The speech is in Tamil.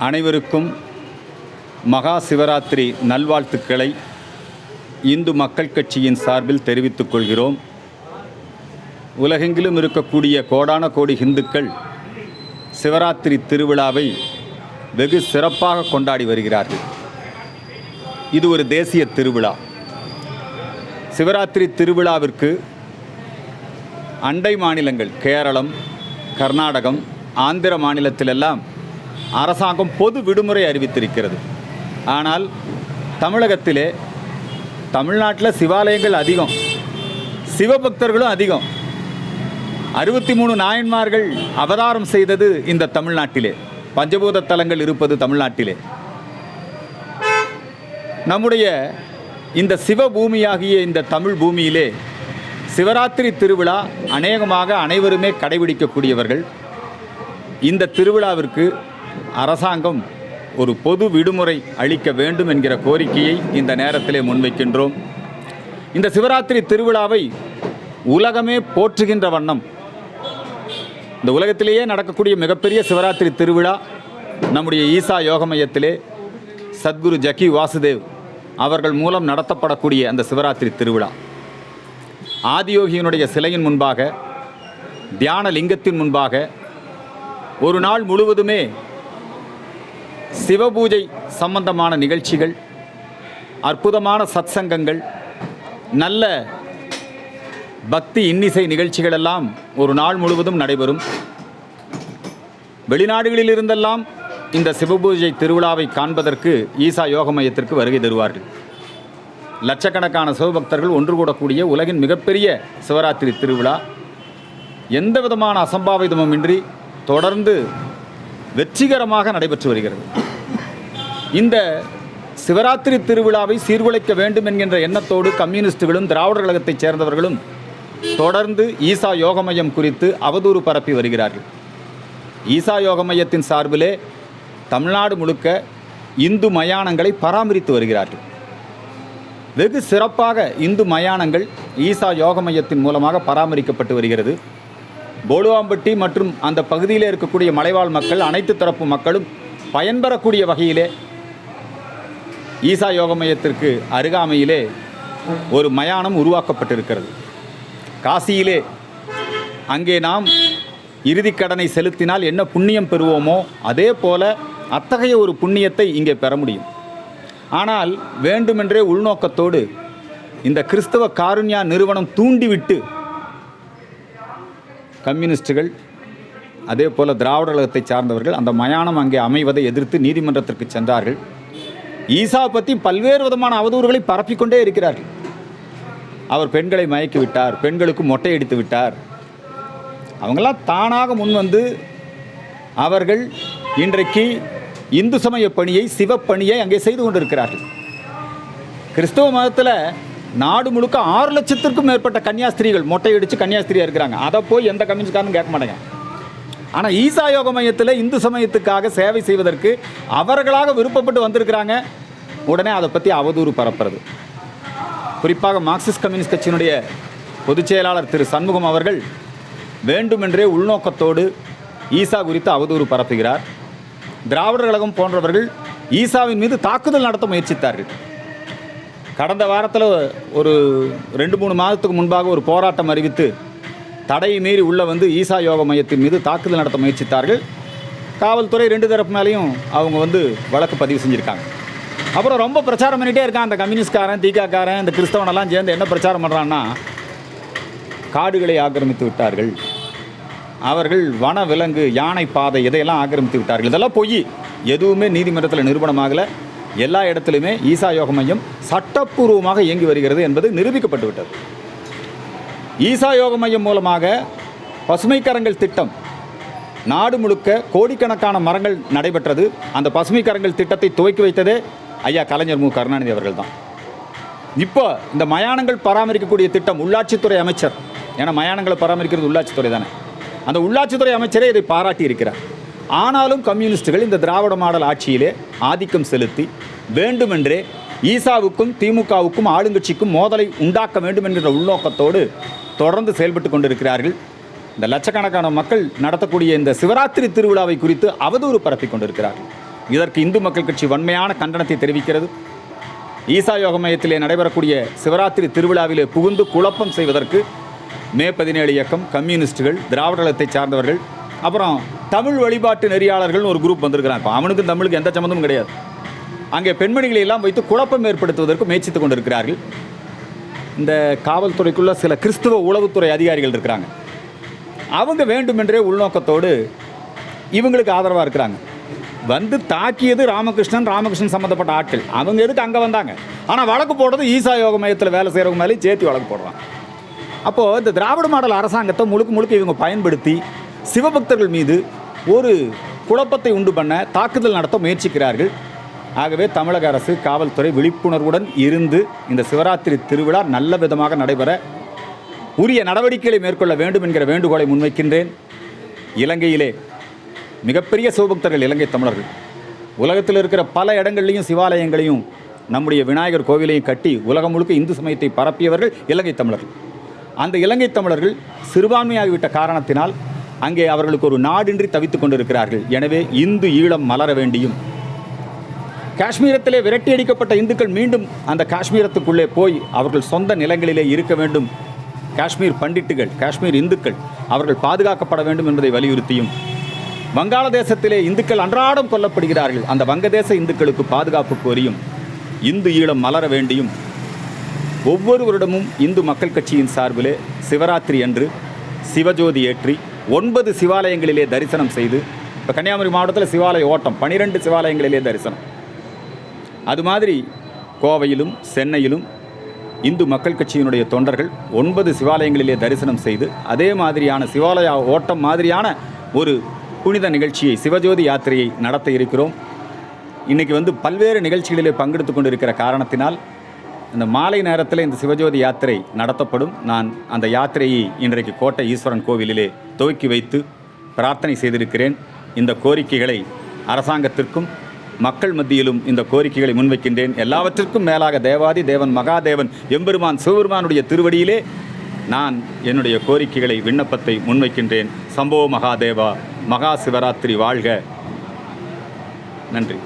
அனைவருக்கும் மகா சிவராத்திரி நல்வாழ்த்துக்களை இந்து மக்கள் கட்சியின் சார்பில் தெரிவித்துக் கொள்கிறோம். உலகெங்கிலும் இருக்கக்கூடிய கோடான கோடி இந்துக்கள் சிவராத்திரி திருவிழாவை வெகு சிறப்பாக கொண்டாடி வருகிறார்கள். இது ஒரு தேசிய திருவிழா. சிவராத்திரி திருவிழாவிற்கு அண்டை மாநிலங்கள் கேரளம், கர்நாடகம், ஆந்திர மாநிலத்திலெல்லாம் அரசாங்கம் பொது விடுமுறை அறிவித்திருக்கிறது. ஆனால் தமிழ்நாட்டில் சிவாலயங்கள் அதிகம், சிவபக்தர்களும் அதிகம். 63 நாயன்மார்கள் அவதாரம் செய்தது இந்த தமிழ்நாட்டிலே, பஞ்சபூத தலங்கள் இருப்பது தமிழ்நாட்டிலே. நம்முடைய இந்த சிவபூமியாகிய இந்த தமிழ் பூமியிலே சிவராத்திரி திருவிழா அநேகமாக அனைவருமே கடைபிடிக்கக்கூடியவர்கள். இந்த திருவிழாவிற்கு அரசாங்கம் ஒரு பொது விடுமுறை அளிக்க வேண்டும் என்கிற கோரிக்கையை இந்த நேரத்திலே முன்வைக்கின்றோம். இந்த சிவராத்திரி திருவிழாவை உலகமே போற்றுகின்ற வண்ணம், இந்த உலகத்திலேயே நடக்கக்கூடிய மிகப்பெரிய சிவராத்திரி திருவிழா நம்முடைய ஈசா யோக மையத்திலே சத்குரு ஜக்கி வாசுதேவ் அவர்கள் மூலம் நடத்தப்படக்கூடிய அந்த சிவராத்திரி திருவிழா ஆதியோகியினுடைய சிலையின் முன்பாக, தியான லிங்கத்தின் முன்பாக ஒரு நாள் முழுவதுமே சிவபூஜை சம்பந்தமான நிகழ்ச்சிகள், அற்புதமான சத்சங்கங்கள், நல்ல பக்தி இன்னிசை நிகழ்ச்சிகள் எல்லாம் ஒரு நாள் முழுவதும் நடைபெறும். வெளிநாடுகளில் இருந்தெல்லாம் இந்த சிவபூஜை திருவிழாவை காண்பதற்கு ஈசா யோக மையத்திற்கு வருகை தருவார்கள். லட்சக்கணக்கான சிவபக்தர்கள் ஒன்று கூடக்கூடிய உலகின் மிகப்பெரிய சிவராத்திரி திருவிழா எந்த விதமான அசம்பாவிதமுமின்றி தொடர்ந்து வெற்றிகரமாக நடைபெற்று வருகிறது. இந்த சிவராத்திரி திருவிழாவை சீர்குலைக்க வேண்டும் என்கின்ற எண்ணத்தோடு கம்யூனிஸ்டுகளும் திராவிடர் கழகத்தைச் சேர்ந்தவர்களும் தொடர்ந்து ஈசா யோக மையம் குறித்து அவதூறு பரப்பி வருகிறார்கள். ஈசா யோக மையத்தின் சார்பிலே தமிழ்நாடு முழுக்க இந்து மயானங்களை பராமரித்து வருகிறார்கள். வெகு சிறப்பாக இந்து மயானங்கள் ஈசா யோக மையத்தின் மூலமாக பராமரிக்கப்பட்டு வருகிறது. போலுவாம்பட்டி மற்றும் அந்த பகுதியில் இருக்கக்கூடிய மலைவாழ் மக்கள், அனைத்து தரப்பு மக்களும் பயன்பெறக்கூடிய வகையிலே ஈசா யோக மையத்திற்கு அருகாமையிலே ஒரு மயானம் உருவாக்கப்பட்டிருக்கிறது. காசியிலே அங்கே நாம் இறுதிக் கடனை செலுத்தினால் என்ன புண்ணியம் பெறுவோமோ அதே போல அத்தகைய ஒரு புண்ணியத்தை இங்கே பெற முடியும். ஆனால் வேண்டுமென்றே உள்நோக்கத்தோடு இந்த கிறிஸ்தவ காருண்யா நிறுவனம் தூண்டிவிட்டு கம்யூனிஸ்டுகள் அதே போல் திராவிடர் கழகத்தை சார்ந்தவர்கள் அந்த மயானம் அங்கே அமைவதை எதிர்த்து நீதிமன்றத்திற்கு சென்றார்கள். ஈசா பற்றி பல்வேறு விதமான அவதூறுகளை பரப்பிக்கொண்டே இருக்கிறார்கள். அவர் பெண்களை மயக்கி விட்டார், பெண்களுக்கு மொட்டையடித்து விட்டார். அவங்களாம் தானாக முன்வந்து அவர்கள் இன்றைக்கு இந்து சமய பணியை, சிவப்பணியை அங்கே செய்து கொண்டிருக்கிறார்கள். கிறிஸ்தவ மதத்தில் நாடு முழுக்க 6 லட்சத்திற்கும் மேற்பட்ட கன்னியாஸ்திரிகள் மொட்டையடித்து கன்னியாஸ்திரியாக இருக்கிறாங்க. அதை போய் எந்த கம்யூனிஸ்ட்காரனும் கேட்க மாட்டேங்க. ஆனால் ஈசா யோக மையத்தில் இந்து சமயத்துக்காக சேவை செய்வதற்கு அவர்களாக விருப்பப்பட்டு வந்திருக்கிறாங்க. உடனே அதை பற்றி அவதூறு பரப்புறது. குறிப்பாக மார்க்சிஸ்ட் கம்யூனிஸ்ட் கட்சியினுடைய பொதுச் செயலாளர் திரு சண்முகம் அவர்கள் வேண்டுமென்றே உள்நோக்கத்தோடு ஈசா குறித்து அவதூறு பரப்புகிறார். திராவிடர் கழகம் போன்றவர்கள் ஈசாவின் மீது தாக்குதல் நடத்த முயற்சித்தார்கள். கடந்த வாரத்தில் ஒரு 2-3 மாதத்துக்கு முன்பாக ஒரு போராட்டம் அறிவித்து தடையை மீறி உள்ள வந்து ஈசா யோக மையத்தின் மீது தாக்குதல் நடத்த முயற்சித்தார்கள். காவல்துறை 2 தரப்பு மேலேயும் அவங்க வந்து வழக்கு பதிவு செஞ்சுருக்காங்க. அப்புறம் ரொம்ப பிரச்சாரம் பண்ணிகிட்டே இருக்கான் அந்த கம்யூனிஸ்ட்காரன், தீகாக்காரன், இந்த கிறிஸ்தவனெல்லாம் சேர்ந்து என்ன பிரச்சாரம் பண்ணுறான்னா, காடுகளை ஆக்கிரமித்து விட்டார்கள், அவர்கள் வன விலங்கு, யானை பாதை இதையெல்லாம் ஆக்கிரமித்து விட்டார்கள். இதெல்லாம் பொய். எதுவுமே நீதிமன்றத்தில் நிரூபணமாகலை. எல்லா இடத்துலையுமே ஈசா யோக மையம் சட்டப்பூர்வமாக இயங்கி வருகிறது என்பது நிரூபிக்கப்பட்டு விட்டது. ஈசா யோக மையம் மூலமாக பசுமைக்கரங்கள் திட்டம் நாடு முழுக்க கோடிக்கணக்கான மரங்கள் நடைபெற்றது. அந்த பசுமைக்கரங்கள் திட்டத்தை துவக்கி வைத்ததே ஐயா கலைஞர் மு கருணாநிதி அவர்கள் தான். இப்போ இந்த மயானங்கள் பராமரிக்கக்கூடிய திட்டம் உள்ளாட்சித்துறை அமைச்சர், ஏன்னா மயானங்களை பராமரிக்கிறது உள்ளாட்சித்துறை தானே, அந்த உள்ளாட்சித்துறை அமைச்சரே இதை பாராட்டி இருக்கிறார். ஆனாலும் கம்யூனிஸ்டுகள் இந்த திராவிட மாடல் ஆட்சியிலே ஆதிக்கம் செலுத்தி வேண்டுமென்றே ஈசாவுக்கும் திமுகவுக்கும் ஆளுங்கட்சிக்கும் மோதலை உண்டாக்க வேண்டும் என்கிற உள்நோக்கத்தோடு தொடர்ந்து செயல்பட்டு கொண்டிருக்கிறார்கள். இந்த லட்சக்கணக்கான மக்கள் நடத்தக்கூடிய இந்த சிவராத்திரி திருவிழாவை குறித்து அவதூறு பரப்பிக் கொண்டிருக்கிறார்கள். இதற்கு இந்து மக்கள் கட்சி வன்மையான கண்டனத்தை தெரிவிக்கிறது. ஈசா யோக மையத்திலே நடைபெறக்கூடிய சிவராத்திரி திருவிழாவிலே புகுந்து குழப்பம் செய்வதற்கு மே 17 இயக்கம், கம்யூனிஸ்டுகள், திராவிடத்தை சார்ந்தவர்கள், அப்புறம் தமிழ் வழிபாட்டு நெறியாளர்கள் ஒரு குரூப் வந்திருக்கிறாங்க. இப்போ அவனுக்கும் தமிழுக்கு எந்த சம்மந்தமும் கிடையாது. அங்கே பெண்மணிகளை எல்லாம் வைத்து குழப்பம் ஏற்படுத்துவதற்கு முயற்சித்து கொண்டிருக்கிறார்கள். இந்த காவல்துறைக்குள்ள சில கிறிஸ்துவ உளவுத்துறை அதிகாரிகள் இருக்கிறாங்க. அவங்க வேண்டுமென்றே உள்நோக்கத்தோடு இவங்களுக்கு ஆதரவாக இருக்கிறாங்க. வந்து தாக்கியது ராமகிருஷ்ணன் சம்மந்தப்பட்ட ஆட்கள். அவங்க எதுக்கு அங்கே வந்தாங்க? ஆனால் வழக்கு போடுறது ஈசா யோக மையத்தில் வேலை செய்கிறவங்க மேலேயும் சேர்த்து வழக்கு போடுறாங்க. அப்போது இந்த திராவிட மாடல் அரசாங்கத்தை முழுக்க இவங்க பயன்படுத்தி சிவபக்தர்கள் மீது ஒரு குழப்பத்தை உண்டு பண்ண, தாக்குதல் நடத்த முயற்சிக்கிறார்கள். ஆகவே தமிழக அரசு, காவல்துறை விழிப்புணர்வுடன் இருந்து இந்த சிவராத்திரி திருவிழா நல்ல விதமாக நடைபெற உரிய நடவடிக்கைகளை மேற்கொள்ள வேண்டும் என்கிற வேண்டுகோளை முன்வைக்கின்றேன். இலங்கையிலே மிகப்பெரிய சிவபக்தர்கள் இலங்கை தமிழர்கள். உலகத்தில் இருக்கிற பல இடங்கள்லையும் சிவாலயங்களையும் நம்முடைய விநாயகர் கோவிலையும் கட்டி உலகம் முழுக்க இந்து சமயத்தை பரப்பியவர்கள் இலங்கை தமிழர்கள். அந்த இலங்கை தமிழர்கள் சிறுபான்மையாகிவிட்ட காரணத்தினால் அங்கே அவர்களுக்கு ஒரு நாடின்றி தவித்துக் கொண்டிருக்கிறார்கள். எனவே இந்து ஈழம் மலர வேண்டியும், காஷ்மீரத்திலே விரட்டியடிக்கப்பட்ட இந்துக்கள் மீண்டும் அந்த காஷ்மீரத்துக்குள்ளே போய் அவர்கள் சொந்த நிலங்களிலே இருக்க வேண்டும். காஷ்மீர் பண்டிட்டுகள், காஷ்மீர் இந்துக்கள் அவர்கள் பாதுகாக்கப்பட வேண்டும் என்பதை வலியுறுத்தியும், வங்காளதேசத்திலே இந்துக்கள் அன்றாடம் கொல்லப்படுகிறார்கள், அந்த வங்கதேச இந்துக்களுக்கு பாதுகாப்பு கோரியும் இந்து ஈழம் மலர வேண்டியும் ஒவ்வொரு வருடமும் இந்து மக்கள் கட்சியின் சார்பிலே சிவராத்திரி அன்று சிவஜோதி ஏற்றி 9 சிவாலயங்களிலே தரிசனம் செய்து, இப்போ கன்னியாகுமரி மாவட்டத்தில் சிவாலய ஓட்டம் 12 சிவாலயங்களிலே தரிசனம். அது மாதிரி கோவையிலும் சென்னையிலும் இந்து மக்கள் கட்சியினுடைய தொண்டர்கள் 9 சிவாலயங்களிலே தரிசனம் செய்து அதே மாதிரியான சிவாலய ஓட்டம் மாதிரியான ஒரு புனித நிகழ்ச்சியை, சிவஜோதி யாத்திரையை நடத்த இருக்கிறோம். இன்றைக்கி பல்வேறு நிகழ்ச்சிகளிலே பங்கெடுத்து கொண்டிருக்கிற காரணத்தினால் இந்த மாலை நேரத்தில் இந்த சிவஜோதி யாத்திரை நடத்தப்படும். நான் அந்த யாத்திரையை இன்றைக்கு கோட்டை ஈஸ்வரன் கோவிலிலே துவக்கி வைத்து பிரார்த்தனை செய்திருக்கிறேன். இந்த கோரிக்கைகளை அரசாங்கத்திற்கும் மக்கள் மத்தியிலும் இந்த கோரிக்கைகளை முன்வைக்கின்றேன். எல்லாவற்றிற்கும் மேலாக தேவாதி தேவன் மகாதேவன் எம்பெருமான் சிவபெருமானுடைய திருவடியிலே நான் என்னுடைய கோரிக்கைகளை, விண்ணப்பத்தை முன்வைக்கின்றேன். சம்போ மகாதேவா, மகா சிவராத்திரி வாழ்க. நன்றி.